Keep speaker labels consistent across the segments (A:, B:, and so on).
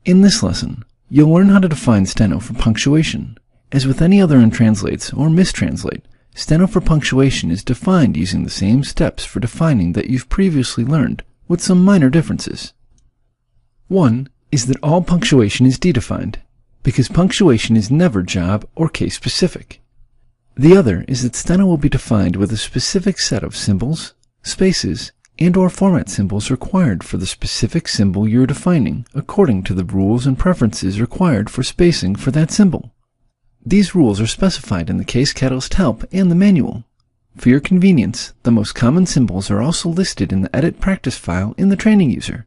A: In this lesson, you'll learn how to define steno for punctuation. As with any other untranslates or mistranslate, steno for punctuation is defined using the same steps for defining that you've previously learned, with some minor differences. One is that all punctuation is defined, because punctuation is never job or case specific. The other is that steno will be defined with a specific set of symbols, spaces, and/or format symbols required for the specific symbol you're defining according to the rules and preferences required for spacing for that symbol. These rules are specified in the Case Catalyst Help and the manual. For your convenience, the most common symbols are also listed in the Edit Practice file in the Training User.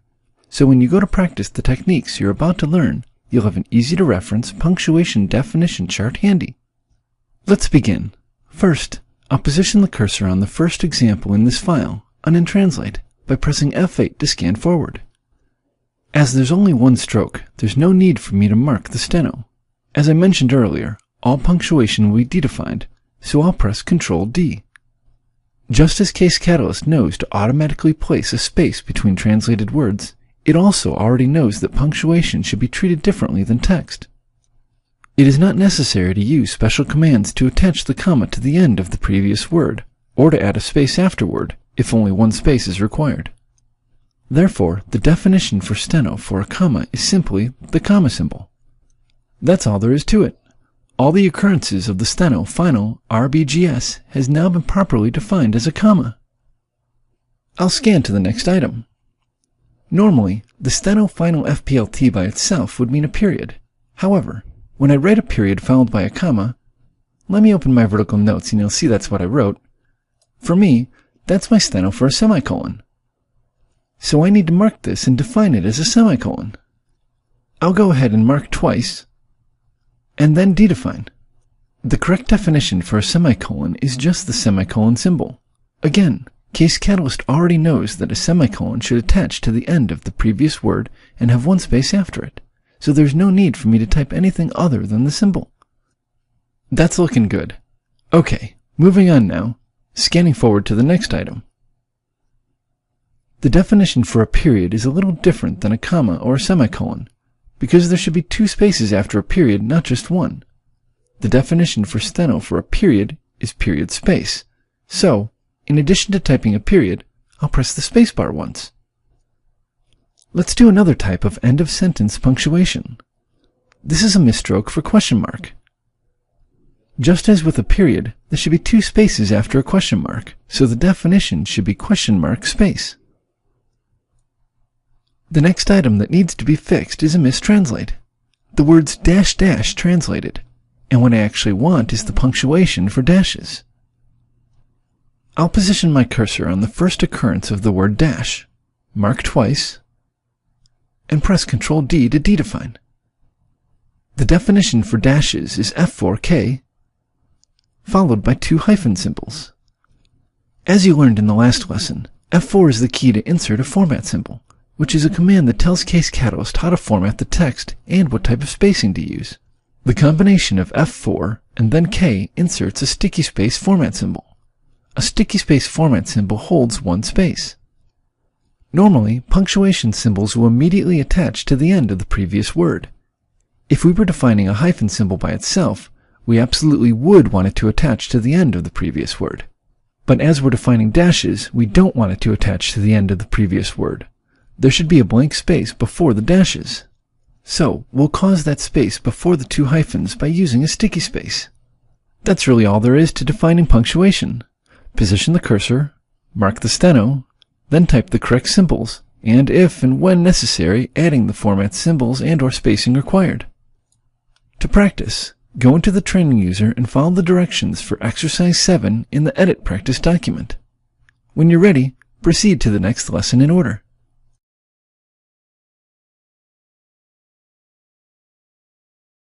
A: So when you go to practice the techniques you're about to learn, you'll have an easy-to-reference punctuation definition chart handy. Let's begin. First, I'll position the cursor on the first example in this file, on Untranslate, by pressing F8 to scan forward. As there's only one stroke, there's no need for me to mark the steno. As I mentioned earlier, all punctuation will be defined, so I'll press Ctrl D. Just as Case Catalyst knows to automatically place a space between translated words, it also already knows that punctuation should be treated differently than text. It is not necessary to use special commands to attach the comma to the end of the previous word, or to add a space afterward, if only one space is required. Therefore, the definition for steno for a comma is simply the comma symbol. That's all there is to it. All the occurrences of the steno final RBGS has now been properly defined as a comma. I'll scan to the next item. Normally, the steno final FPLT by itself would mean a period. However, when I write a period followed by a comma, let me open my vertical notes and you'll see that's what I wrote. For me, that's my steno for a semicolon. So I need to mark this and define it as a semicolon. I'll go ahead and mark twice, and then dedefine. The correct definition for a semicolon is just the semicolon symbol. Again, Case Catalyst already knows that a semicolon should attach to the end of the previous word and have one space after it, so there's no need for me to type anything other than the symbol. That's looking good. Okay, moving on now, scanning forward to the next item. The definition for a period is a little different than a comma or a semicolon, because there should be two spaces after a period, not just one. The definition for steno for a period is period space. So, in addition to typing a period, I'll press the spacebar once. Let's do another type of end-of-sentence punctuation. This is a misstroke for question mark. Just as with a period, there should be two spaces after a question mark, so the definition should be question mark space. The next item that needs to be fixed is a mistranslate. The words dash dash translated, and what I actually want is the punctuation for dashes. I'll position my cursor on the first occurrence of the word dash, mark twice, and press Ctrl D to dedefine. The definition for dashes is F4K, followed by two hyphen symbols. As you learned in the last lesson, F4 is the key to insert a format symbol, which is a command that tells Case Catalyst how to format the text and what type of spacing to use. The combination of F4 and then K inserts a sticky space format symbol. A sticky space format symbol holds one space. Normally, punctuation symbols will immediately attach to the end of the previous word. If we were defining a hyphen symbol by itself, we absolutely would want it to attach to the end of the previous word. But as we're defining dashes, we don't want it to attach to the end of the previous word. There should be a blank space before the dashes. So, we'll cause that space before the two hyphens by using a sticky space. That's really all there is to defining punctuation. Position the cursor, mark the steno, then type the correct symbols, and if and when necessary, adding the format symbols and/or spacing required. To practice, go into the Training User and follow the directions for Exercise 7 in the Edit Practice document. When you're ready, proceed to the next lesson in order.